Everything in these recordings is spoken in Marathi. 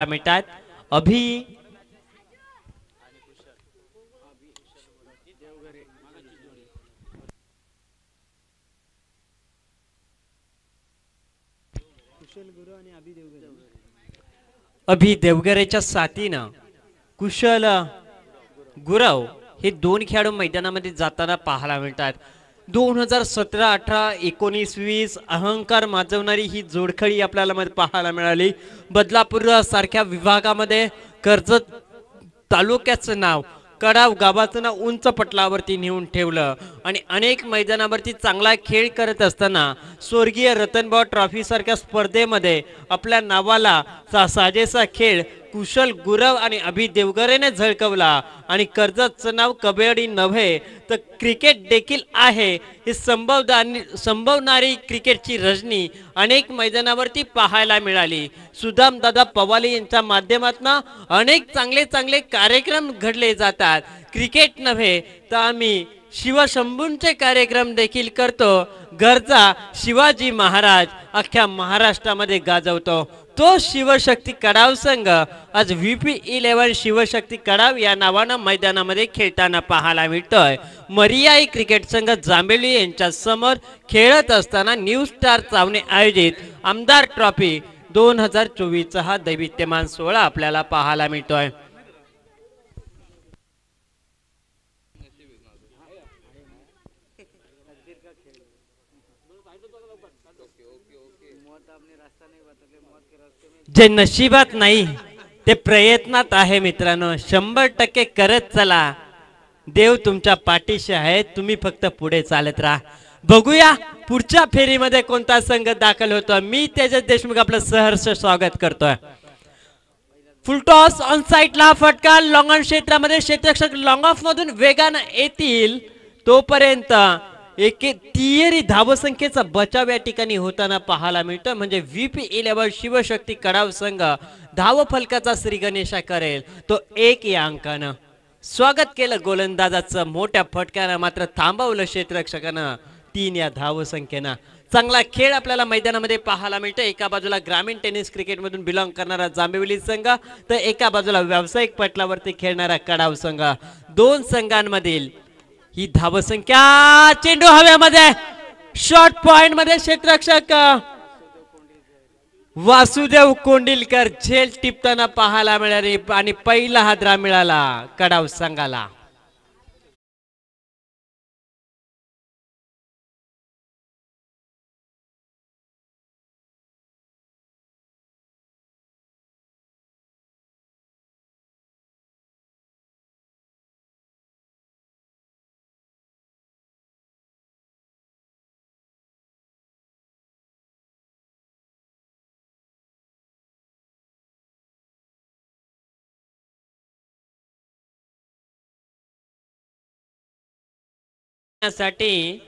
मिळतात. अभि अभि देवगरेच्या साथीनं कुशल गुरव हे दोन खेळाडू मैदानामध्ये जाताना पाहायला मिळतात. 2017, 18, 19, 20 अहंकार माजवणारी ही जोडखळी आपल्याला पाहायला मिळाली. बदलापूर सारख्या विभागामध्ये कर्जत तालुक्याचं नाव, कडाव गावाचं नाव उंच पटलावरती नेऊन ठेवलं आणि अनेक मैदानावरती चांगला खेळ करत असताना स्वर्गीय रतनभाऊ ट्रॉफी सारख्या स्पर्धेमध्ये आपल्या नावाला साजेसा खेळ कुशल गुरव आणि अभि देवगरेने झळकवला आणि कर्जतचं नाव कबड्डी नव्हे तर क्रिकेट देखील आहे हे संभवणारी क्रिकेटची रजनी अनेक मैदानावरती पाहायला मिळाली. सुदाम दादा पवाले यांच्या माध्यमातून अनेक चांगले चांगले कार्यक्रम घडले जातात. क्रिकेट नव्हे तर आम्ही शिवशंभूंचे कार्यक्रम देखील करतो. गरजा शिवाजी महाराज अख्ख्या महाराष्ट्रामध्ये गाजवतो. तो शिवशक्ती कडाव संघ आज VP11 शिवशक्ती कडाव या नावानं मैदानामध्ये खेळताना पाहायला मिळतोय. मरियाई क्रिकेट संघ जांभेली यांच्या समोर खेळत असताना न्यू स्टार चावणे आयोजित आमदार ट्रॉफी 2024 हा दैवित्यमान सोहळा आपल्याला पाहायला मिळतोय. जे नशिबात नाही ते प्रयत्नात आहे. मित्रांनो 100% करत चला. देव तुमच्या पाठीशी आहे. तुम्ही फक्त पुढे चालत राहा. बघूया पुढच्या फेरीमध्ये कोणता संघ दाखल होतो. मी तेजस देशमुख आपलं सहर्ष स्वागत करतोय. फुलटॉस ऑन साइडला फटका लॉंग ऑन क्षेत्रामध्ये क्षेत्ररक्षक लॉंग ऑफ मधून वेगानं येतील तोपर्यंत एक तिहेरी धावसंख्येचा बचाव या ठिकाणी होताना पाहायला मिळतो. म्हणजे VP11 शिवशक्ती कडाव संघ धाव फलकाचा श्री गणेशा करेल तो 1 या अंकानं. स्वागत केलं गोलंदाजाचं मोठ्या फटक्यानं, मात्र थांबवलं क्षेत्ररक्षकानं 3 या धावसंख्येनं. चांगला खेळ आपल्याला मैदानामध्ये पाहायला मिळतो. एका बाजूला ग्रामीण टेनिस क्रिकेट मधून बिलॉंग करणारा जांभेवली संघ तर एका बाजूला व्यावसायिक पटलावरती खेळणारा कडाव संघ. दोन संघांमधील ही धावसंख्या, चेंडू हव्यामध्ये, शॉर्ट पॉइंट मध्ये क्षेत्ररक्षक वासुदेव कोंडिलकर झेल टिपताना पाहायला मिळाली आणि पहिला हादरा मिळाला कडाव संघाला. साठी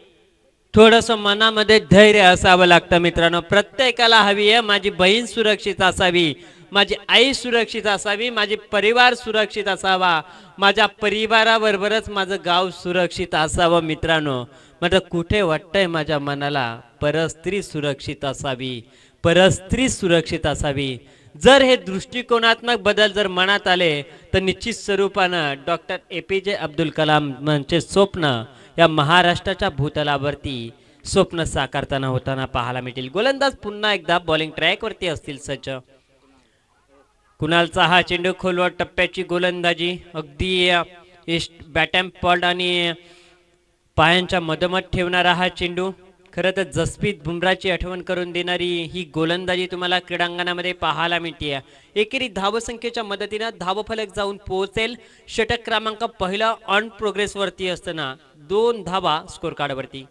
थोडस मनामध्ये धैर्य असावं लागतं मित्रांनो. प्रत्येकाला हवी आहे माझी बहीण सुरक्षित असावी, माझी आई सुरक्षित असावी, माझी परिवार सुरक्षित असावा, माझ्या परिवाराबरोबरच माझं गाव सुरक्षित असावं. मित्रांनो मात्र कुठे वाटतंय माझ्या मनाला परस्त्री सुरक्षित असावी, परस्त्री सुरक्षित असावी. जर हे दृष्टिकोनात्मक बदल जर मनात आले तर निश्चित स्वरूपानं डॉक्टर APJ अब्दुल कलाम यांचे स्वप्न या महाराष्ट्राच्या भूतलावरती स्वप्न साकारताना होताना पाहायला मिळतील. गोलंदाज पुन्हा एकदा बॉलिंग ट्रॅक वरती असतील सज्ज. कुणालचा हा चेंडू खोलवर टप्प्याची गोलंदाजी, अगदी बॅटॅम पॉड आणि पायांच्या मधोमध ठेवणारा हा चेंडू. खरं तर जसप्रीत बुमराची आठवण करून देणारी ही गोलंदाजी तुम्हाला क्रीडांगणामध्ये पाहायला मिळते. एकेरी धावसंख्येच्या मदतीने धावफलक जाऊन पोहोचेल. षटक क्रमांक पहिला ऑन प्रोग्रेस वरती असताना 2 धावा स्कोर कार्ड वरती.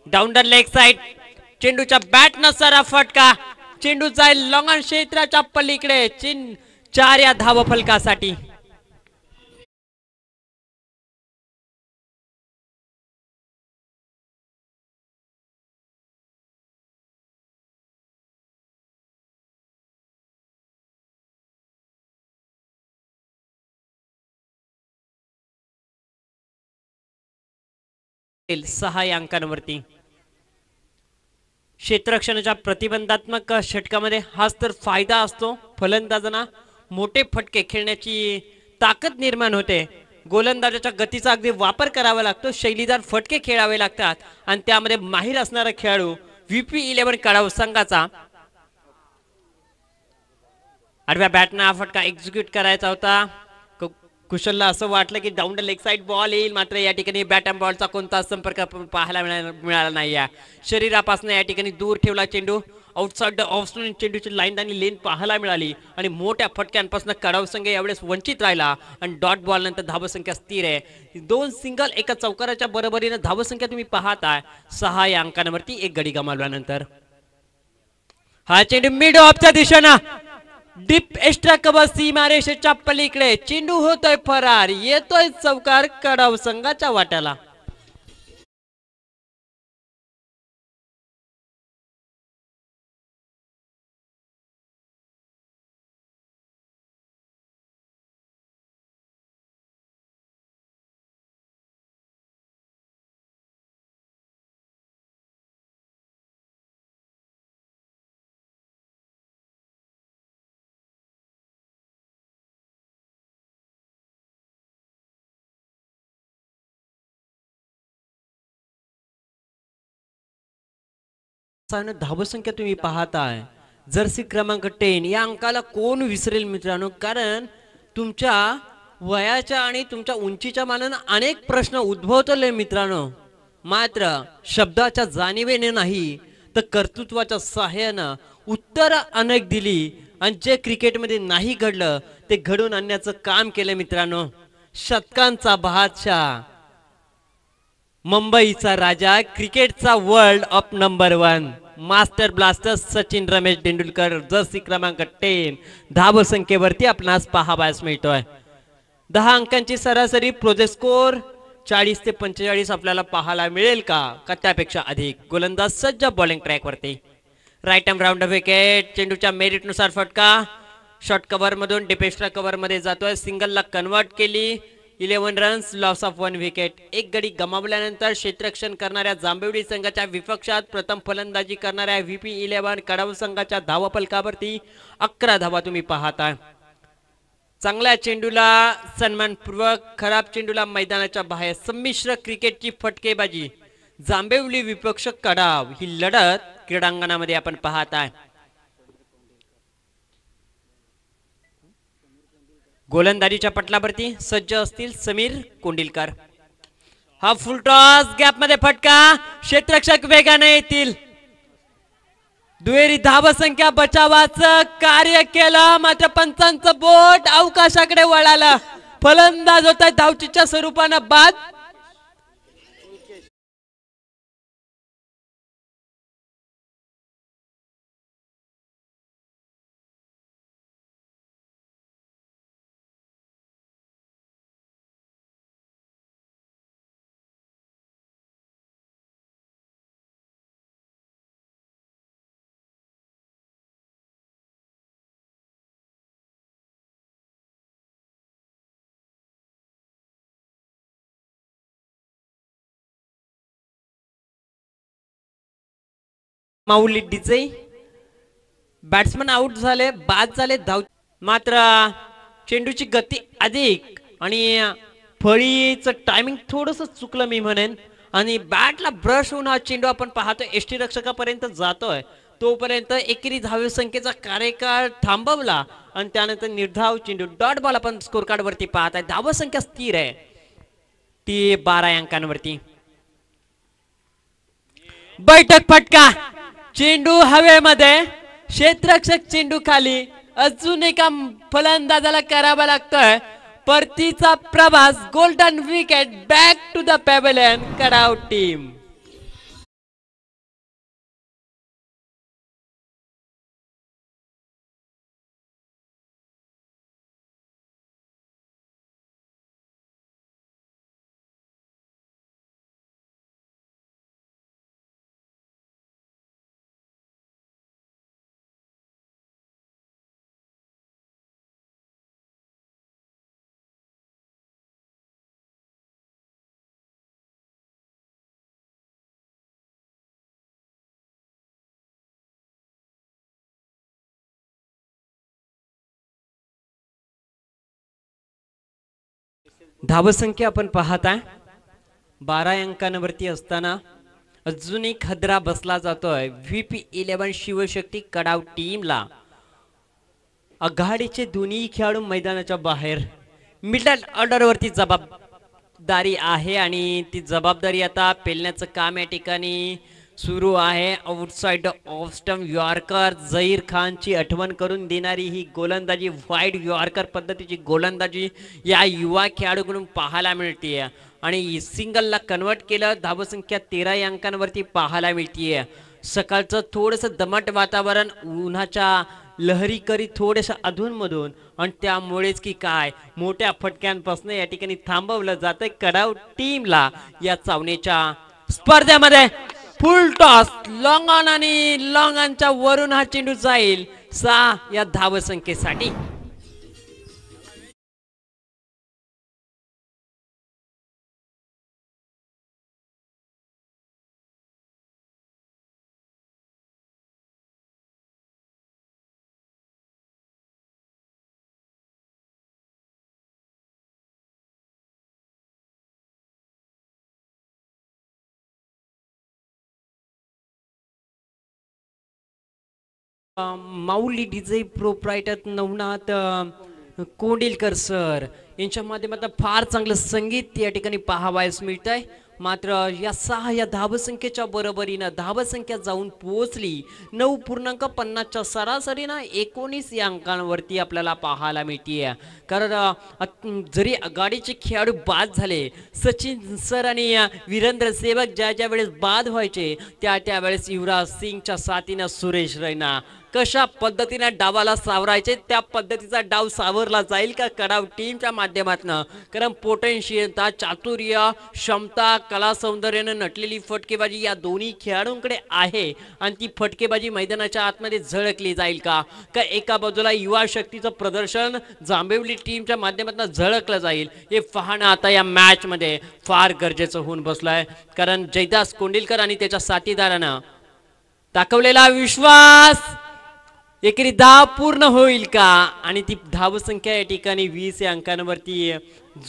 डाऊन द लेग साइड, चेंडूच्या बॅट नसारा फटका, चेंडू जाईल लॉंग ऑन क्षेत्राच्या पलीकडे 4 या धावफलकासाठी. सहा अंकांवरती क्षेत्ररक्षणाच्या प्रतिबंधात्मक षटकामध्ये हाच तर फायदा असतो. फलंदाजांना मोठे फटके खेळण्याची ताकद निर्माण होते. गोलंदाजाच्या गतीचा अगदी वापर करावा लागतो. शैलीदार फटके खेळावे लागतात आणि त्यामध्ये माहीर असणारा खेळाडू VP11 कडाव संघाचा आडव्या बॅटना फटका एक्झिक्यूट करायचा होता. कुशलला असं वाटलं की down the leg side ball येईल, मात्र या ठिकाणी बॅट अँड बॉलचा कोणताच संपर्क पाहायला मिळाला नाही. शरीरापासून या ठिकाणी दूर ठेवला चेंडू. आउटसाइड द ऑफ स्टोन चेंडूची लाईन आणि लेन पाहायला मिळाली आणि मोठ्या फटक्यांपासून कडाव संघ यावेळेस वंचित राहिला आणि डॉट बॉल नंतर धावसंख्या स्थिर आहे. 2 सिंगल एका चौकाराच्या बरोबरीने धावसंख्या तुम्ही पाहताय 6 या अंकांवरती 1 गडी गमावल्यानंतर. हा चेंडू मिड ऑफच्या दिशेनं डीप एक्स्ट्रा कव्हर सीमारेषेच्या पलीकडे चेंडू होतोय फरार. येतोय चौकार कडाव संघाच्या वाट्याला. धावसंख्या तुम्ही पाहताय जर्सी क्रमांक 10 या अंकाला कोण विसरेल मित्रांनो. कारण तुमच्या वयाच्या आणि तुमच्या उंचीच्या मानानं अनेक प्रश्न उद्भवतले मित्रांनो. मात्र शब्दाच्या जाणीवेने नाही तर कर्तृत्वाच्या सहाय्यानं उत्तर अनेक दिली आणि जे क्रिकेटमध्ये नाही घडलं ते घडून आणण्याचं काम केलं मित्रांनो. शतकांचा बादशाह, मुंबईचा राजा, क्रिकेटचा world of number 1 master blaster Sachin Ramesh Tendulkar Jersey क्रमांक 10 धावसंख्येवरती आपणास पाहावयास मिळतोय. 10 अंकांची सरासरी प्रोजेक्ट स्कोर 40 ते 45 आपल्याला पाहायला मिळेल का त्यापेक्षा अधिक. गोलंदाज सज्ज बॉलिंग ट्रॅक वरती. Right arm round wicket. चेंडूच्या मेरिट नुसार फटका शॉर्ट कव्हर मधून डीप एक्स्ट्रा कव्हर मध्ये जातोय. सिंगलला कन्वर्ट केली. 11 रन्स लॉस ऑफ 1 विकेट. 1 गडी गमावल्यानंतर क्षेत्ररक्षण करणाऱ्या जांभेवडी संघाच्या विपक्षात प्रथम फलंदाजी करणाऱ्या VP11 कडाव संघाच्या धावफलकावरती 11 धावा तुम्ही पाहताय. चांगल्या चेंडूला सन्मानपूर्वक, खराब चेंडूला मैदानाच्या बाहेर. संमिश्र क्रिकेटची फटकेबाजी जांभेवली विपक्ष कडाव ही लढत क्रीडांगणामध्ये आपण पाहताय. गोलंदाजीच्या पटलावरती सज्ज असतील समीर कोंडिलकर. हा फुल टॉस गॅप मध्ये फटका. क्षेत्ररक्षक वेगाने येतील. दुहेरी धावसंख्या बचावाचं कार्य केलं, मात्र पंचांचं बोट अवकाशाकडे वळालं. फलंदाज होता धावचीच्या स्वरूपानं बाद. माऊली डिजे बॅट्समन आउट झाले, बाद झाले धाव. मात्र चेंडूची गती अधिक आणि फळीचं टायमिंग थोडस चुकलं मी म्हणेन. आणि बॅटला ब्रश होऊन हा चेंडू आपण पाहतोय एष्टी रक्षकापर्यंत जातोय. तोपर्यंत एकेरी धावसंख्येचा कार्यकाळ थांबवला आणि त्यानंतर निर्धाव चेंडू डॉट बॉल आपण स्कोर कार्ड वरती पाहताय. धावसंख्या स्थिर आहे ती 12 अंकांवरती. बैठक फटका. चेंडू हवेमध्ये, क्षेत्ररक्षक चेंडू खाली. अजून एका फलंदाजाला करावा लागतोय परतीचा प्रवास. Golden wicket. Back to the pavilion कडाव टीम. धावसंख्या आपण पाहताय 12 अंकांवरती असताना अजून एक खदरा बसला जातोय VP11 शिवशक्ती कडाव टीमला। आघाडीचे दोन्ही खेळाडू मैदानाच्या बाहेर मिडल ऑर्डरवरती जबाबदारी आहे आणि ती जबाबदारी आता पेलण्याचं काम या ठिकाणी सुरू आहे। Outside off stump yorker Zaheer खानची आठवण करून देणारी ही गोलंदाजी वाईड यॉर्कर पद्धतीची गोलंदाजी या युवा खेळाडूकडून पाहायला मिळते आणि सिंगलला कन्वर्ट केलं। धावसंख्या 13 अंकांवरती पाहायला मिळते। सकाळचं थोडंसं दमट वातावरण उन्हाच्या लहरी करी थोडंसं अधूनमधून आणि त्यामुळेच की काय मोठ्या फटक्यांपासून या ठिकाणी थांबवलं जातंय कडाव टीमला। या चावणीच्या स्पर्धेमध्ये फुल टॉस लॉंग ऑन आणि लॉंग ऑनच्या वरून हा चेंडू जाईल 6 या धावसंख्येसाठी। माऊली डीजे प्रोप्रायटर नवनाथ कोंडिलकर सर यांच्या माध्यमातून फार चांगलं संगीत या ठिकाणी पाहावयास मिळत आहे। मात्र या 6 या धावसंख्येच्या बरोबरीनं धावसंख्या जाऊन पोहोचली 9.50 च्या सरासरीनं 19 या अंकांवरती आपल्याला पाहायला मिळते। कारण जरी आघाडीचे खेळाडू बाद झाले सचिन सर आणि वीरेंद्र सेवक ज्या वेळेस बाद व्हायचे त्यावेळेस युवराज सिंगच्या साथीनं सुरेश रैना कशा पद्धतीने डावाला सावरायचे त्या पद्धतीचा डाव सावरला जाईल का कडाव टीमच्या माध्यमातून। कारण पोटेन्शियलता चातुर्य क्षमता कला सौंदर्याने नटलेली फटकेबाजी या दोन्ही खेळाडूंकडे आहे आणि ती फटकेबाजी मैदानाच्या आतमध्ये झळकली जाईल का एका बाजूला युवा शक्तीचं प्रदर्शन जांभेवली टीमच्या माध्यमातून झळकलं जाईल हे पाहणं आता या मॅच मध्ये फार गरजेचं होऊन बसलंय। कारण जयदास कोंडिलकर आणि त्याच्या साथीदारांना दाखवलेला विश्वास एकेरी धाव पूर्ण होईल का आणि ती धावसंख्या या ठिकाणी 20 या अंकांवरती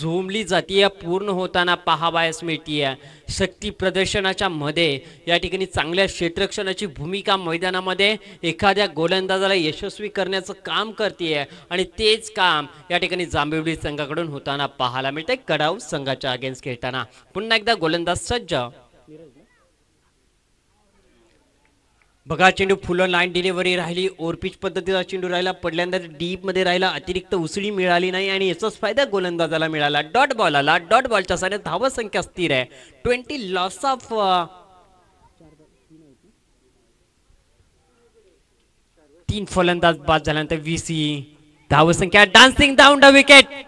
झोंबली जाते पूर्ण होताना पाहावयास मिळते। शक्ती प्रदर्शनाच्या मध्ये या ठिकाणी चांगल्या क्षेत्ररक्षणाची भूमिका मैदानामध्ये एखाद्या गोलंदाजाला यशस्वी करण्याचं काम करते आणि तेच काम या ठिकाणी जांभेवली संघाकडून होताना पाहायला मिळते कडाव संघाच्या अगेन्स्ट खेळताना। पुन्हा एकदा गोलंदाज सज्ज बघा चेंडू फुल लाईन डिलिव्हरी राहिली ओव्हरपिच पद्धतीचा चेंडू राहिला पडल्यांदा डीप मध्ये राहिला अतिरिक्त उसळी मिळाली नाही आणि याचाच फायदा गोलंदाजाला मिळाला। डॉट बॉल आला डॉट बॉलच्या साने धावसंख्या स्थिर आहे 20 लॉस ऑफ 3 फलंदाज बाद झाल्यानंतर 20 धावसंख्या डान्सिंग डाऊन द विकेट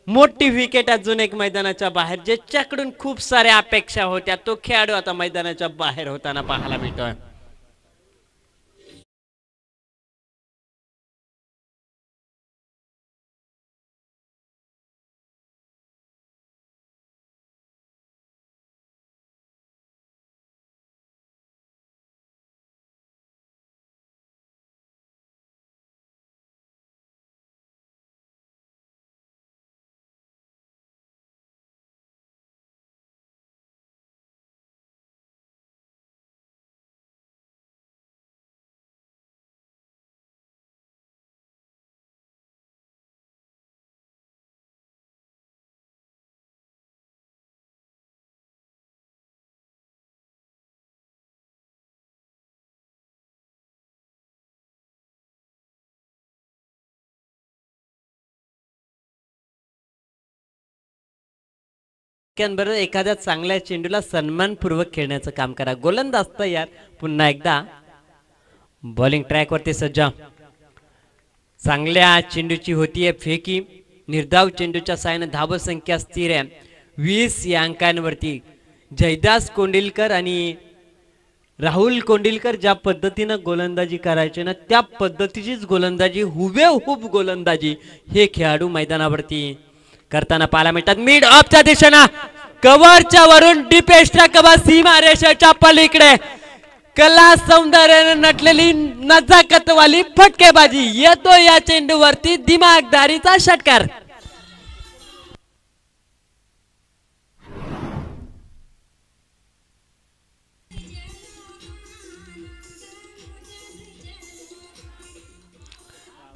मोठी विकेट अजून एक मैदानाच्या बाहेर ज्याच्याकडून खूप साऱ्या अपेक्षा होत्या तो खेळाडू आता मैदानाच्या बाहेर होताना पाहायला मिळतोय। बरोबर एखाद्या चांगल्या चेंडूला सन्मानपूर्वक खेळण्याचं काम करा। गोलंदाज तयार पुन्हा एकदा बॉलिंग ट्रॅक वरती सज्ज चांगल्या चेंडूची होतीये फेकी निर्धाव चेंडूच्या साहाय्याने धावसंख्या स्थिर आहे 20 या अंकांवरती। जयदास कोंडिलकर आणि राहुल कोंडिलकर ज्या पद्धतीने गोलंदाजी करायचे ना त्या पद्धतीचीच गोलंदाजी हुबेहूब गोलंदाजी हे खेळाडू मैदानावरती करताना पाहायला मिळतात। मिड ऑफच्या दिशेने कव्हरच्या वरून डिपेस्टच्या कव्हर सीमा रेषेच्या पलीकडे कला सौंदर्याने नटलेली नजाकतवाली फटकेबाजी येतो या चेंडूवरती दिमागदारीचा षटकार.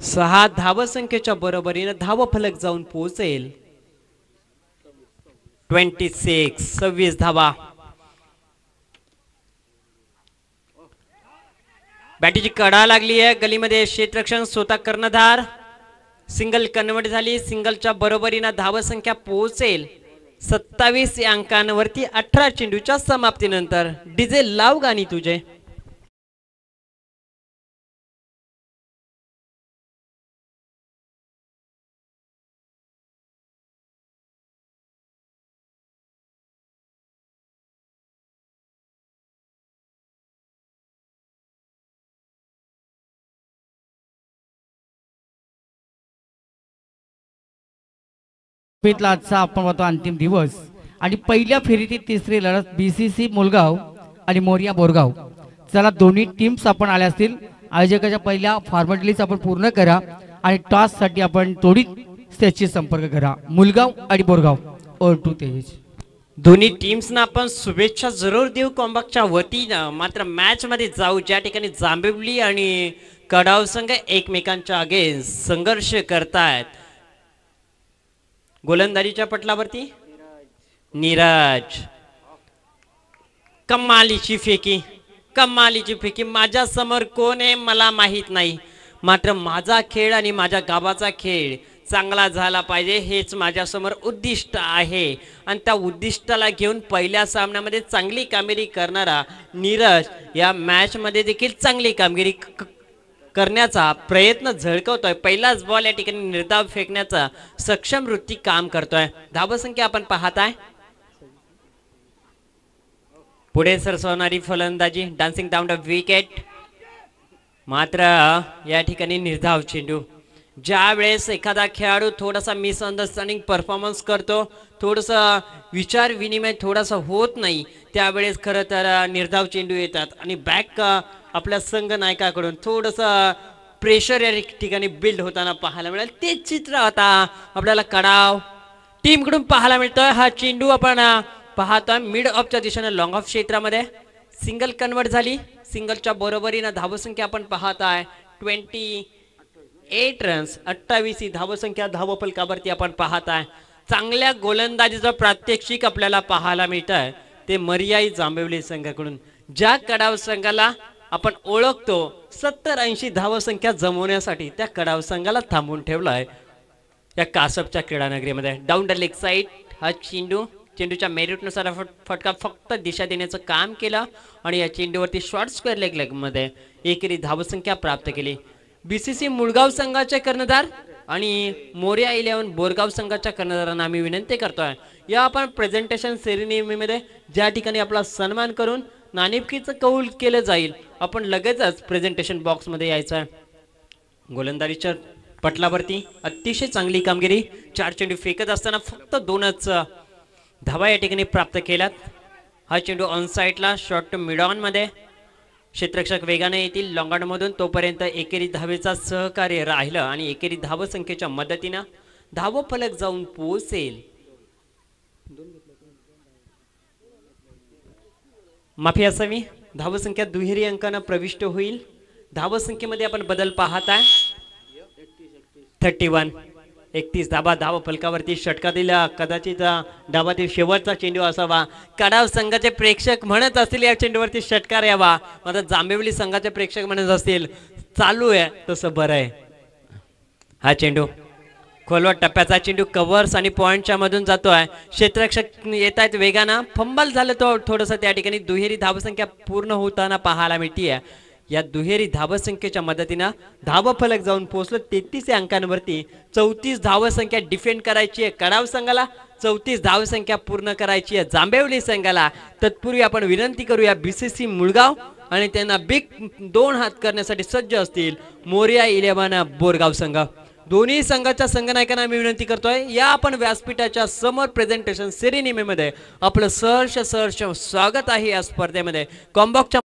सहा धावसंख्येच्या बरोबरीने धावफलक जाऊन पोहोचेल. 26 धावा. बॅटीची कडा लागली आहे गलीमध्ये. क्षेत्ररक्षण स्वतः कर्णधार. सिंगल कन्वर्ट झाली. सिंगलच्या बरोबरीने धावसंख्या पोहोचेल 27 या अंकांवरती 18 चेंडूच्या समाप्तीनंतर. डीजे लाव गाणी तुझे. आजचा आपण पाहतो अंतिम दिवस आणि पहिल्या फेरीतील तिसरी लढत बीसीसी मुलगाव आणि मोरिया बोरगाव. चला दोन्ही टीम्स आपण आल्या असतील. आयोजकाच्या पहिल्या फॉर्मॅलिटीज आपण पूर्ण करा आणि टॉस साठी आपण तोडीत स्टेजशी संपर्क करा. मुलगाव आणि बोरगाव. ओर टू तेज. दोन्ही टीम्सना आपण शुभेच्छा जरूर देऊ कॉम्बॅक्टच्या वतीनं. मात्र मॅच मध्ये जाऊ ज्या ठिकाणी जांभिवली आणि कडाव संघ एकमेकांच्या अगेन्स्ट संघर्ष करतायत. गोलंदाजीच्या पटलावरती नीरज. कमालीची फेकी. कमालीची फेकी. माझ्या समोर कोण आहे मला माहित नाही, मात्र माझा खेळ आणि माझ्या गावाचा खेळ चांगला झाला पाहिजे हेच माझ्या समोर उद्दिष्ट आहे. आणि त्या उद्दिष्टाला घेऊन पहिल्या सामन्यामध्ये चांगली कामगिरी करणारा नीरज या मॅच मध्ये देखील चांगली कामगिरी करण्याचा प्रयत्न झळकवतोय. पहिलाच बॉल या ठिकाणी निर्धाव फेकण्याचा सक्षम वृत्ती काम करतोय. धावसंख्या आपण पाहताय. पुढे सरसवणारी फलंदाजी. Dancing down the wicket. मात्र या ठिकाणी निर्धाव चेंडू. ज्या वेळेस एखादा खेळाडू थोडासा मिसअंडरस्टँडिंग परफॉर्मन्स करतो, थोडंसं विचार विनिमय थोडासा होत नाही, त्यावेळेस खरं तर निर्धाव चेंडू येतात आणि बॅक आपल्या संघ नायकाकडून थोडंसं प्रेशर या ठिकाणी बिल्ड होताना पाहायला मिळेल. ते चित्र आता आपल्याला कडाव टीमकडून पाहायला मिळतोय. हा चेंडू आपण पाहतोय मिड ऑफच्या दिशेने लॉंग ऑफ क्षेत्रामध्ये. सिंगल कन्वर्ट झाली. सिंगलच्या बरोबरीने धावसंख्या आपण पाहताय 28 रन्स. 28 ही धावसंख्या धावफलकावरती आपण पाहताय. चांगल्या गोलंदाजीचं प्रात्यक्षिक आपल्याला पाहायला मिळत आहे ते मर्याई जांभिवली संघाकडून. ज्या कडाव संघाला आपण ओळखतो 70-80 धावसंख्या जमवण्यासाठी त्या कडाव संघाला थांबून ठेवलाय या कासपच्या क्रीडानगरीमध्ये. डाऊन द लेग साइड हा चेंडू. चेंडूच्या मेरिटनुसार फटका फक्त दिशा देण्याचं काम केलं आणि या चेंडूवरती शॉर्ट स्क्वेअर लेग मध्ये एकेरी धावसंख्या प्राप्त केली. बीसीसी मुळगाव संघाचे कर्णधार आणि मोरिया 11 बोरगाव संघाच्या कर्णधारांना आम्ही विनंती करतोय या आपण प्रेझेंटेशन सेरेमनीमध्ये ज्या ठिकाणी आपला सन्मान करून नाणेफेकीचं कौल केलं जाईल आपण लगेचच प्रेझेंटेशन बॉक्स मध्ये यायचं आहे. गोलंदाजीच्या पटलावरती अतिशय चांगली कामगिरी. 4 चेंडू फेकत असताना फक्त 2च धावा या ठिकाणी प्राप्त केल्यात. हा चेंडू ऑन साइडला शॉर्ट मिड ऑन मध्ये. क्षेत्ररक्षक वेगाने येतील लॉंग मधून. तोपर्यंत एकेरी धावेचा सहकार्य राहिलं आणि एकेरी धावसंख्येच्या मदतीनं धावफलक जाऊन पोहोचेल. माफी असावी. धावसंख्या दुहेरी अंकानं प्रविष्ट होईल. धावसंख्येमध्ये आपण बदल पाहताय. 31 धावा धावफलकावरती षटका दिला. कदाचित डावातील शेवटचा चेंडू असावा. कडाव संघाचे प्रेक्षक म्हणत असतील या चेंडूवरती षटकार यावा, मात्र जांभिवली संघाचे प्रेक्षक म्हणत असतील चालू आहे तसं बरं आहे. हा चेंडू खोलवर टप्प्याचा चेंडू कव्हर्स आणि पॉइंटच्या मधून जातोय. क्षेत्ररक्षक येत आहेत वेगानं. फंबल झालं तो थोडंसं त्या ठिकाणी. दुहेरी धावसंख्या पूर्ण होताना पाहायला मिळतीये. या दुहेरी धावसंख्येच्या मदतीनं धावफलक जाऊन पोहोचलं 33 अंकांवरती. 34 धावसंख्या डिफेंड करायची आहे कडाव संघाला. 34 धावसंख्या पूर्ण करायची आहे जांभिवली संघाला. तत्पूर्वी आपण विनंती करूया बीसीसी मुळगाव आणि त्यांना बिग 2 हात करण्यासाठी सज्ज असतील मोरिया 11 बोरगाव संघ. दोन्ही संघाच्या संघनायकांना मी विनंती करतोय या आपण व्यासपीठाच्या समोर प्रेझेंटेशन सेरेमनीमध्ये आपलं सहर्ष स्वागत आहे. या स्पर्धेमध्ये कॉम्बॉक्सच्या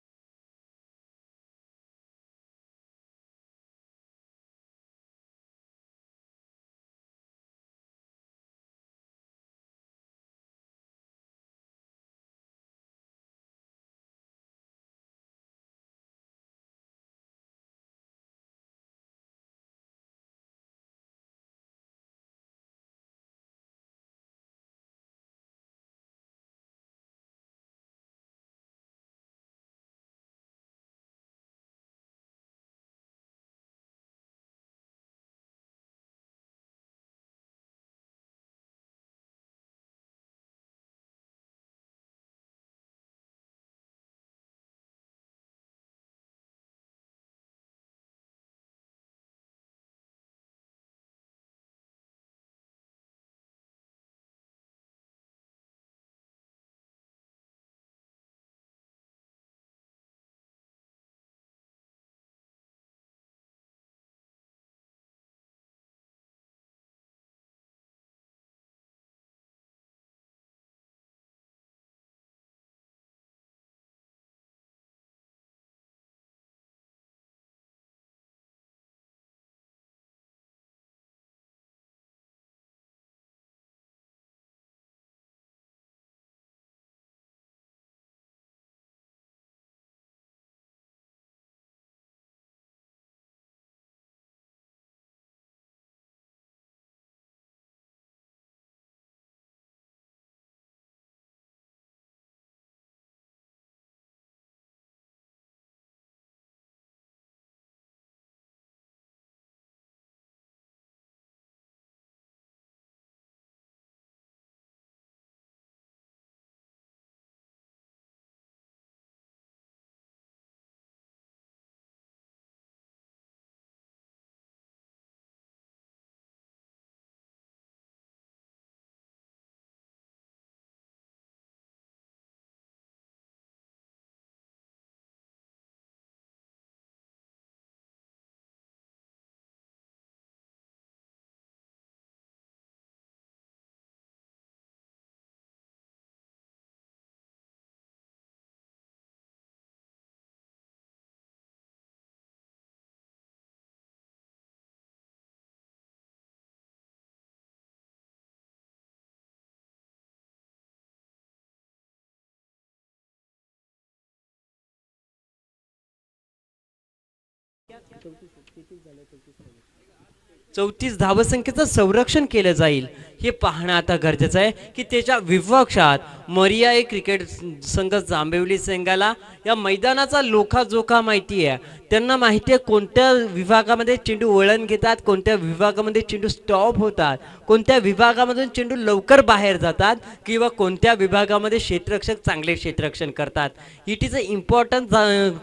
34 धावसंख्येचं संरक्षण केलं जाईल हे पाहणं आता गरजेचं आहे की त्याच्या विपक्षात मरिया एक क्रिकेट संघ जांभेवली संघाला या मैदानाचा लोखाजोखा माहिती आहे. त्यांना माहिती आहे कोणत्या विभागामध्ये चेंडू वळण घेतात, कोणत्या विभागामध्ये चेंडू स्टॉप होतात, कोणत्या विभागामधून चेंडू लवकर बाहेर जातात किंवा कोणत्या विभागामध्ये क्षेत्ररक्षक चांगले क्षेत्ररक्षण करतात. It is a important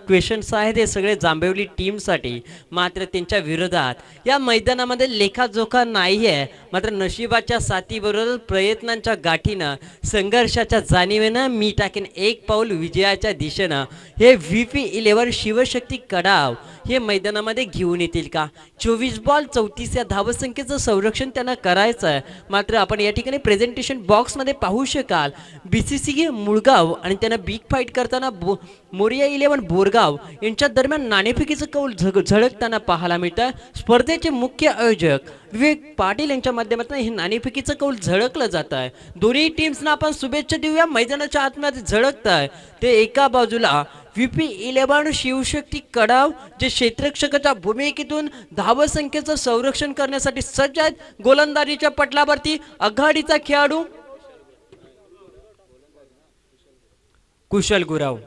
questions आहेत हे सगळे जांभेवली टीमसाठी. मात्र त्यांच्या विरोधात या मैदानामध्ये लेखाजोखा नाही आहे. मात्र नशिबाच्या साथीबरोबर प्रयत्नांच्या गाठीनं संघर्षाच्या जाणीवेनं मी टाकेन एक पाऊल विजयाच्या दिशेनं हे VP11 शिवशक्ती कडाव हे मैदानामध्ये घेऊन येतील का. 24 बॉल 34 या धावसंख्येचं संरक्षण त्यांना करायचं आहे. मात्र आपण या ठिकाणी प्रेझेंटेशन बॉक्समध्ये पाहू शकाल BCCA मुळगाव आणि त्यांना बिग फाईट करताना मोरिया 11 बोरगाव यांच्या दरम्यान नाणेफेकीचं कौल झळकताना पाहायला मिळतं. स्पर्धेचे मुख्य आयोजक विवेक पाटील यांच्या माध्यमातून हे नाणेफेकीचं कौल झळकलं जात आहे. दोन्ही टीम्सना आपण शुभेच्छा देऊया. मैदानाच्या आतमध्ये झळकत आहे ते एका बाजूला VP11 शिवशक्ती कडाव जे क्षेत्ररक्षकाच्या भूमिकेतून धावसंख्येचं संरक्षण करण्यासाठी सज्ज आहेत. गोलंदाजीच्या पटलावरती आघाडीचा खेळाडू कुशल गुराव.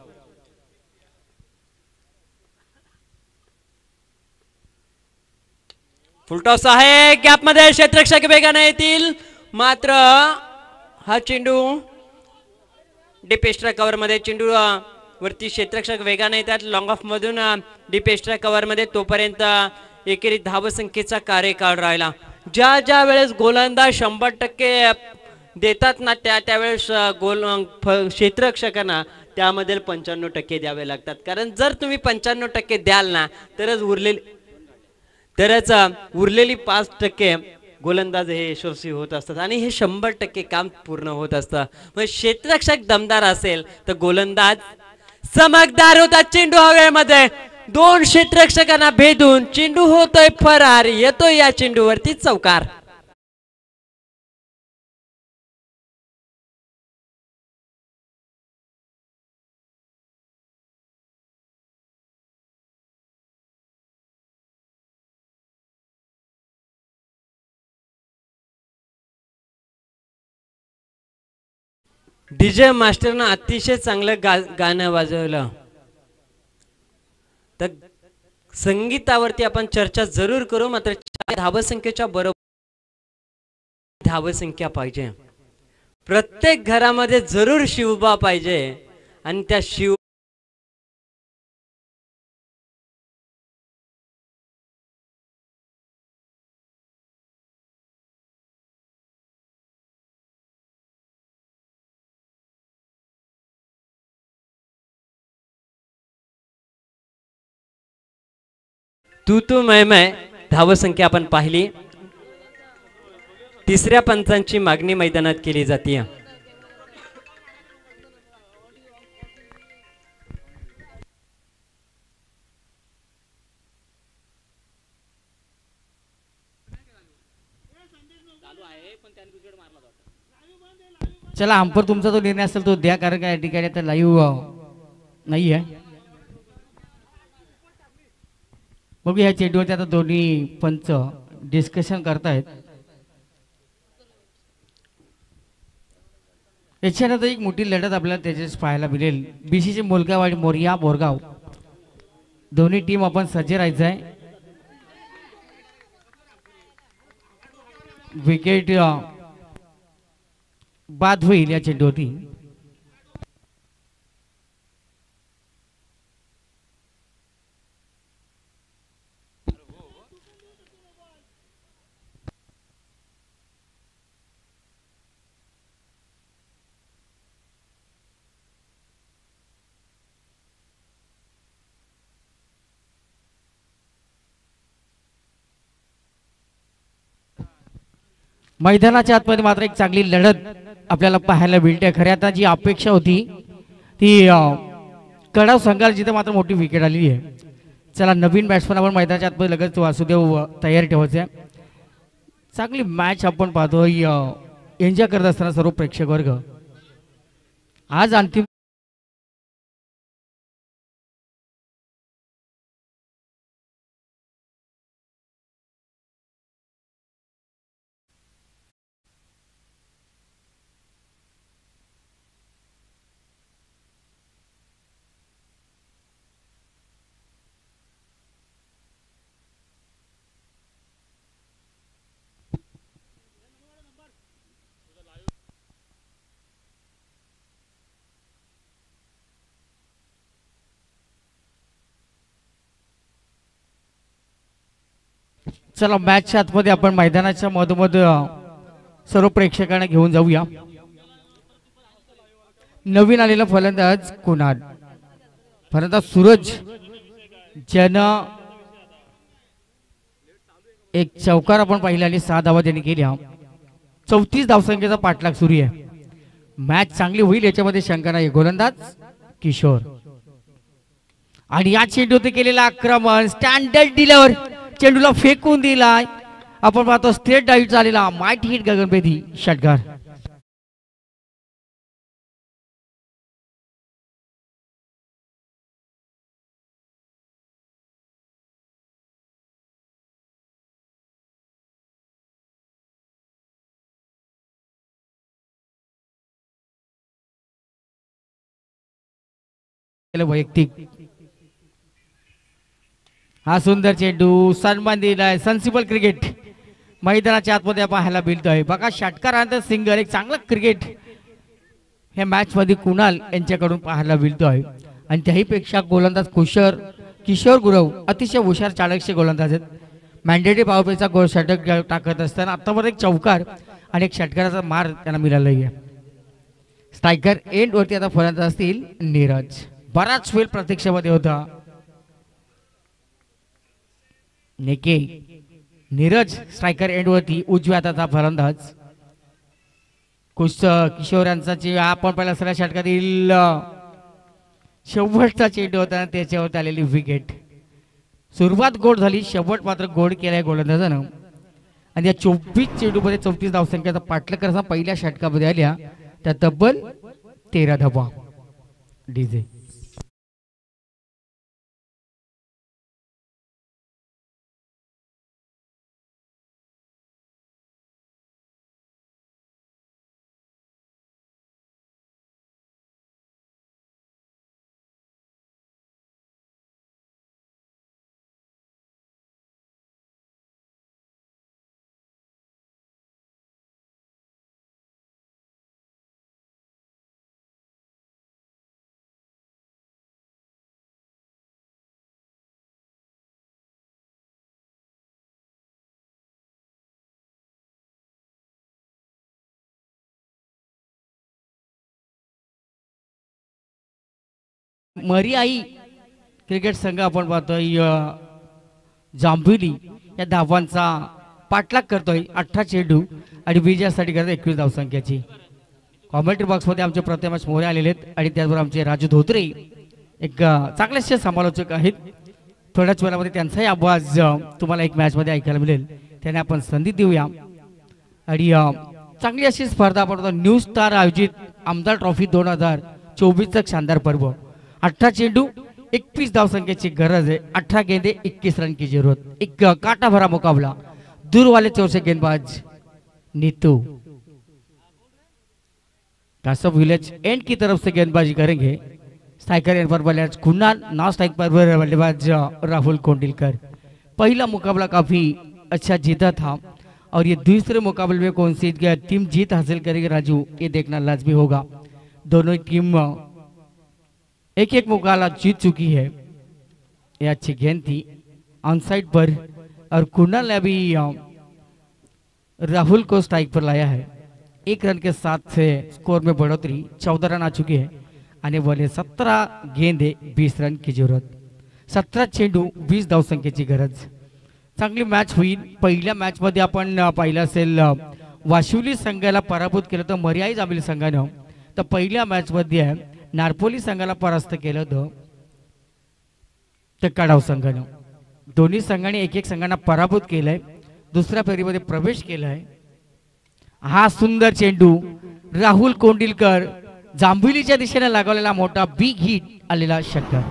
फुलटॉस आहे, गॅपमध्ये क्षेत्ररक्षक वेगाने येतील. मात्र हा चेंडू डीप एक्स्ट्रा कव्हर मध्ये चेंडू वरती क्षेत्ररक्षक वेगाने येतात. लॉंग ऑफ मधून डीप एक्स्ट्रा कव्हर मध्ये तोपर्यंत एकेरी धावसंख्येचा कार्यकाळ राहिला. ज्या ज्या वेळेस गोलंदाज 100% देतात ना त्यावेळेस क्षेत्ररक्षकांना त्यामध्ये 95% द्यावे लागतात. कारण जर तुम्ही 95% द्याल ना तरच उरलेली 5% गोलंदाज हे यशस्वी होत असतात आणि हे 100% काम पूर्ण होत असतं. मग क्षेत्ररक्षक दमदार असेल तर गोलंदाज चमकदार होता. चेंडू हवेमध्ये दोन क्षेत्ररक्षकांना भेदून चेंडू होतोय फरार. येतोय या चेंडूवरती चौकार. डीजे मास्टरनं अतिशय चांगलं गाणं वाजवलं. तर संगीतावरती आपण चर्चा जरूर करू. मात्र धावसंख्येच्या बरोबर धावसंख्या पाहिजे. प्रत्येक घरामध्ये जरूर शिवबा पाहिजे आणि त्या शिव तू मैं धावसंख्या आपण पाहिली. तिसऱ्या पंचांची मागणी मैदानात केली जाते. चला अंपर तुमचा जो निर्णय असेल तो द्या. कारण काय या ठिकाणी आता लाईव्ह नाही आहे. बघू ह्या चेंडूवरती आता दोन्ही पंच डिस्कशन करतायत. याच्यानंतर एक मोठी लढत आपल्याला त्याच्याच पाहायला मिळेल. BCC मुलगाव आणि मोरिया बोरगाव दोन्ही टीम आपण सज्ज राहायचं आहे. विकेट बाद होईल या चेंडूवरती. मैदानाच्या आतमध्ये मात्र एक चांगली लढत आपल्याला पाहायला मिळते. खऱ्या आता जी अपेक्षा होती ती कडाव संघाला जिथे मात्र मोठी विकेट आलेली आहे. चला नवीन बॅट्समन आपण मैदानाच्या आतमध्ये लगेच वासुदेव तयार ठेवायचं आहे. चांगली मॅच आपण पाहतोय. एन्जॉय करत असताना सर्व प्रेक्षक वर्ग आज अंतिम चला मॅचच्या आतमध्ये आपण मैदानाच्या मधोमध सर्व प्रेक्षकांना घेऊन जाऊया. नवीन आलेला फलंदाज कुणाल, फलंदाज सूरज ज्यानं एक चौकार आपण पाहिला आणि 6 धावा त्यांनी केल्या. 34 धावसंख्येचा पाठलाग सुरू आहे. मॅच चांगली होईल याच्यामध्ये शंका नाही. गोलंदाज किशोर आणि या चेंडूत केलेला आक्रमण, स्टँडर्ड दिल्यावर चेंडूला फेकून दिलाय. आपण पाहतो स्ट्रेट डाईट झालेला माइट हिट गगनभेदी षटकार. वैयक्तिक हा सुंदर चेंडू, सन्मान दिलाय. सेन्सिबल क्रिकेट मैदानाच्या आतमध्ये पाहायला मिळतोय. बघा षटकारानंतर सिंगल, एक चांगला क्रिकेट हे मॅच मध्ये कुणाल यांच्याकडून पाहायला मिळतोय. आणि त्याहीपेक्षा गोलंदाज किशोर गुरव अतिशय हुशार चाळकचे गोलंदाज आहेत. मॅन्डेटरी पॉवर प्लेचा गोल षटक टाकत असताना आतापर्यंत एक चौकार आणि एक षटकाराचा मार त्यांना मिळाला आहे. स्ट्रायकर एंड वरती आता फलंदाज असतील नीरज. बराच वेळ प्रतीक्षेमध्ये होता. नेके नीरज स्ट्रायकर एंड वरती उजव्या हाताचा फलंदाज. किशोर यांचा आपण पहिला सगळ्या षटकातील शेवटचा चेंडू होता त्याच्यावर आलेली विकेट. सुरुवात गोड झाली, शेवट मात्र गोड केलाय गोलंदाजानं. आणि या 24 चेंडूमध्ये 34 धावसंख्येचा पाठलाग करताना पहिल्या षटकामध्ये आल्या त्या तब्बल 13 धावा. डीजे मरी आई क्रिकेट संघ आपण पाहतोय जांभिली या धावांचा पाठलाग करतोय. 18 चेंडू आणि विजयासाठी करत 21 धावसंख्याची. कॉमेंट्री बॉक्स मध्ये आमचे प्रथमेश मोरे आलेले आहेत आणि त्याचबरोबर आमचे राजू धोत्रे एक चांगलेसे समालोचक आहेत. थोड्याच वेळामध्ये त्यांचाही आवाज तुम्हाला एक मॅच मध्ये ऐकायला मिळेल. त्याने आपण संधी देऊया. आणि चांगली अशी स्पर्धा आपण न्यू स्टार आयोजित आमदार ट्रॉफी 2024 शानदार पर्व. 18 चेंडू 21 धावसंख्येची गरज आहे. 18 गेंदे 21 रन की जरूरत. एक काटा भरा मुकाबला. दूर वाले चोर से गेंदबाज नीतू कासब विलेज एंड की तरफ से गेंदबाजी करेंगे. स्ट्राइकर एंड पर बल्लेबाज कुणाल, नॉन स्ट्राइक पर बल्लेबाज राहुल कोंडिलकर. पहला मुकाबला काफी अच्छा जीता था और ये दूसरे मुकाबले में कौन सी टीम जीत हासिल करेगी राजू, ये देखना लाजमी होगा. दोनों टीम एक एक मुकाबला जीत चुकी है. ये अच्छी गेंद थी ऑन साइड पर और कुणाल ने अभी राहुल को स्ट्राइक पर लाया है. 1 रन के साथ से स्कोर में बढ़ोतरी 14 रन आ चुके हैं. आने वाले 17 गेंदे 20 रन की जरूरत. 17 चेंडू 20 धावसंख्येची गरज. चांगली मॅच होईल. पहिल्या मॅच मध्ये आपण पाहिलं असेल वाशिवली संघाला पराभूत केलं तर मर्याई जांभली संघानं. तर पहिल्या मॅच मध्ये नारपोली संघाला परास्त केलं होतं तर कडाव संघानं. दोन्ही संघाने एक संघांना पराभूत केलंय. दुसऱ्या फेरीमध्ये प्रवेश केलाय. हा सुंदर चेंडू राहुल कोंडिलकर जांभिलीच्या दिशेने लागवलेला मोठा बिग हिट आलेला षटकार.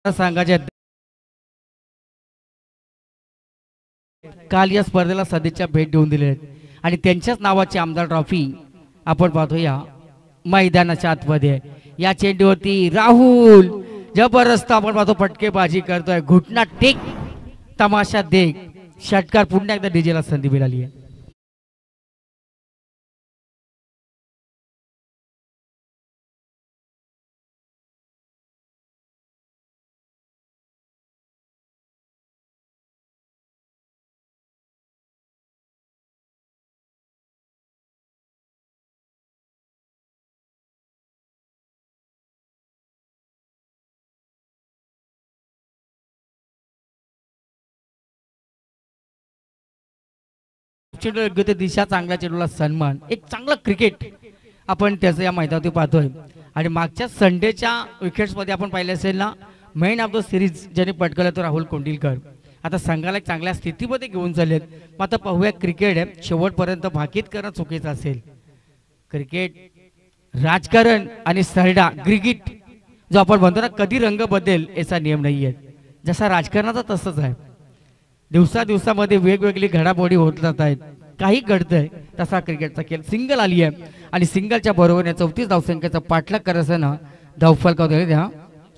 संघाच्या काल या स्पर्धेला सदिच्छा भेट देऊन दिले आणि त्यांच्याच नावाची आमदार ट्रॉफी आपण पाहतो या मैदानाच्या आतमध्ये. या चेंडूवरती राहुल जबरदस्त आपण पाहतो फटकेबाजी करतोय, घुटना टेक तमाशा देख, षटकार पुन्हा एकदा डीजेला संधी मिळाली आहे. चेंडू योग्य ते दिशा, चांगल्या चेंडूला सन्मान, एक चांगलं क्रिकेट आपण त्याचं या मैदानावरती पाहतोय. आणि मागच्या संडेच्या विकेट्समध्ये आपण पाहिलं असेल ना, मॅन ऑफ द सिरीज ज्याने पटकवलं तो राहुल कोंडिलकर. आता संघाला एक चांगल्या स्थितीमध्ये घेऊन चाललेत. मग आता पाहूया क्रिकेट आहे शेवटपर्यंत भाकीत करणं चुकीचं असेल. क्रिकेट राजकारण आणि सरडा क्रिकेट जो आपण म्हणतो ना, कधी रंग बदलेल याचा नियम नाही आहे. जसा राजकारणाचा तसंच आहे, दिवसामध्ये वेगवेगळी घडामोडी होत जात आहेत, काही घडतंय. तसा क्रिकेटचा खेळ. सिंगल आली आहे आणि सिंगलच्या बरोबरीने 34 धावसंख्येचा पाठलाग करत असताना धावफलक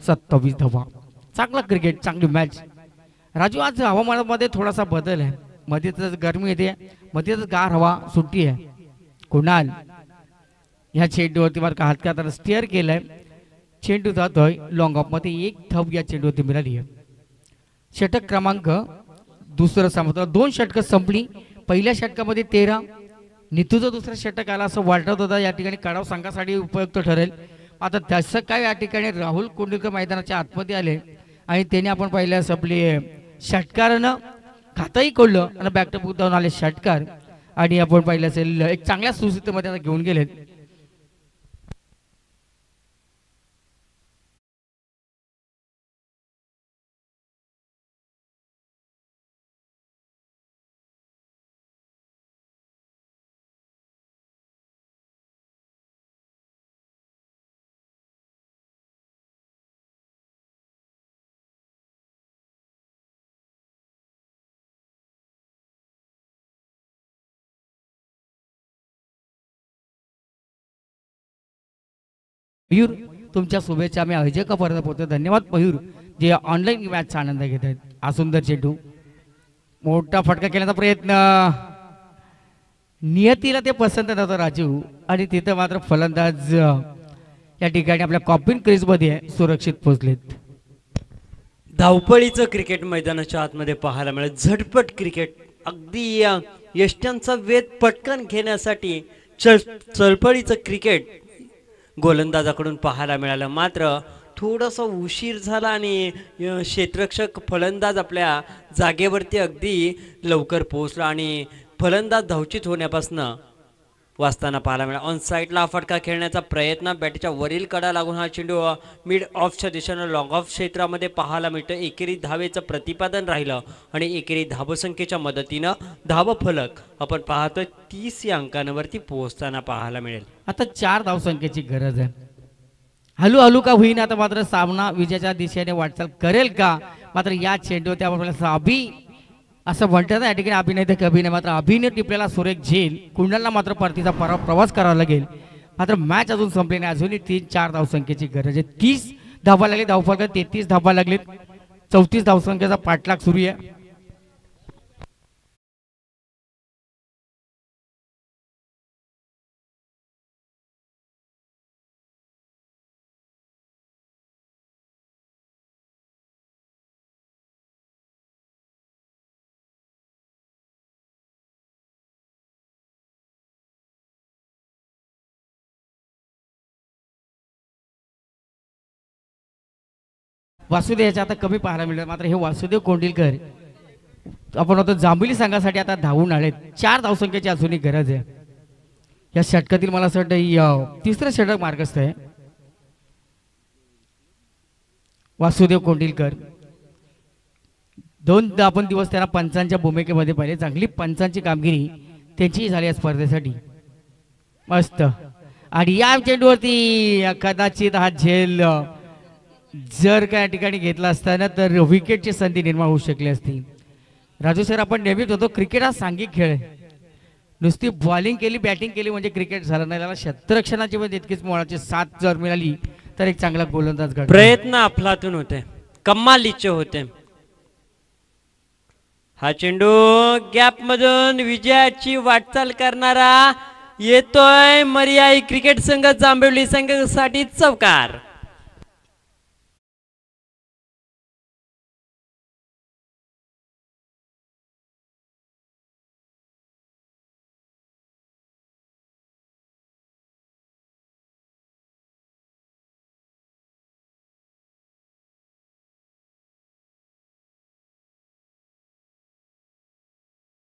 27 धावा. चांगला क्रिकेट, चांगली मॅच. राजू, आज हवामानामध्ये थोडासा बदल आहे. मध्येच गरमी येते, मध्येच गार हवा सुट्टी आहे. कुणाल ह्या चेंडूवरती मात्र हात का स्टेअर केलाय, चेंडू जातोय लॉंग ऑफ मध्ये. एक धाव या चेंडूवरती मिळाली आहे. षटक क्रमांक दुसरं समजलं. 2 षटकं संपली. पहिल्या षटकामध्ये 13, नितूचं दुसरं षटक आला असं वाटत होतं. या ठिकाणी कडाव संघासाठी उपयुक्त ठरेल. आता तसं काय, या ठिकाणी राहुल कोंडिलकर मैदानाच्या आतमध्ये आले आणि त्याने आपण पाहिलं संपली षटकारानं खातंही खोललं आणि बॅकटप उद्यावून आले षटकार. आणि आपण पाहिलं असेल एक चांगल्या सुस्थितीमध्ये आता घेऊन गेलेत. मयूर, तुमच्या शुभेच्छा. आम्ही आयोजकापर्यंत पोहोचतो. धन्यवाद मयूर, जे ऑनलाईन मॅचचा आनंद घेत आहेत. हा सुंदर चेंडू, मोठा फटका केल्याचा प्रयत्न, नियतीला ते पसंत नव्हतं राजू. आणि तिथं मात्र फलंदाज या ठिकाणी आपल्या कॉपिन क्रीज मध्ये सुरक्षित पोहोचलेत. धावपळीचं क्रिकेट मैदानाच्या आतमध्ये पाहायला मिळेल. झटपट क्रिकेट, अगदी यष्ट्यांचा वेध पटकन घेण्यासाठी चळपळीचं क्रिकेट गोलंदाजाकडून पाहायला मिळालं. मात्र थोडासा उशीर झाला आणि क्षेत्ररक्षक फलंदाज आपल्या जागेवरती अगदी लवकर पोहोचला आणि फलंदाज धावचित होण्यापासून वाचताना पाहायला मिळाला. ऑन साईडला फटका खेळण्याचा प्रयत्न, बॅटच्या वरील कडा लागून हा चेंडू मिड ऑफच्या दिशेनं लॉंग ऑफ क्षेत्रामध्ये पाहायला मिळतं. एकेरी धावेचं प्रतिपादन राहिलं आणि एकेरी धावसंख्येच्या मदतीनं धावफलक आपण पाहतोय 30 या अंकांवरती पोहोचताना पाहायला मिळेल. आता 4 धावसंख्येची गरज आहे. हळूहळू का होईना, आता मात्र सामना विजयाच्या दिशेने वाटचाल करेल का. मात्र या चेंडू त्या अभि असं म्हणतात ना, या ठिकाणी अभिनय तर कभी नाही. मात्र अभिनय टिपलेला सुरेख झेल. कुंडलला मात्र परतीचा प्रवास करावा लागेल. मात्र मॅच अजून संपली नाही. अजूनही 3-4 धावसंख्येची गरज आहे. 30 धावा लागली, धावफलक 33 धावा लागलीत. 34 धावसंख्येचा पाठलाग सुरू आहे. वासुदेव याच्या आता कमी पाहायला मिळत. मात्र हे वासुदेव कोंडिलकर आपण होतो जांभुली संघासाठी आता धावून आलेत. 4 धावसंख्येची अजूनही गरज आहे. या षटकातील मला असं वाटतं तिसरं षटक मार्गस्थ आहे. वासुदेव कोंडिलकर 2 आपण दिवस त्यांना पंचांच्या भूमिकेमध्ये पाहिले. चांगली पंचांची कामगिरी त्यांची झाली या स्पर्धेसाठी. मस्त. आणि या चेंडूवरती कदाचित हा झेल जर का या ठिकाणी घेतला असताना तर विकेटची संधी निर्माण होऊ शकली असती. राजू सर, आपण नेहमीच होतो क्रिकेट हा सांघिक खेळ आहे. नुसती बॉलिंग केली, बॅटिंग केली म्हणजे क्रिकेट झालं नाही. त्याला क्षेत्ररक्षणाची पण तितकीच मोलाची साथ जर मिळाली तर एक चांगला गोलंदाज घडला. प्रयत्न अफलातून होते, कमालीचे होते. हा चेंडू गॅप मधून विजयाची वाटचाल करणारा येतोय. मर्याई क्रिकेट संघ जांभेवली संघासाठी चौकार.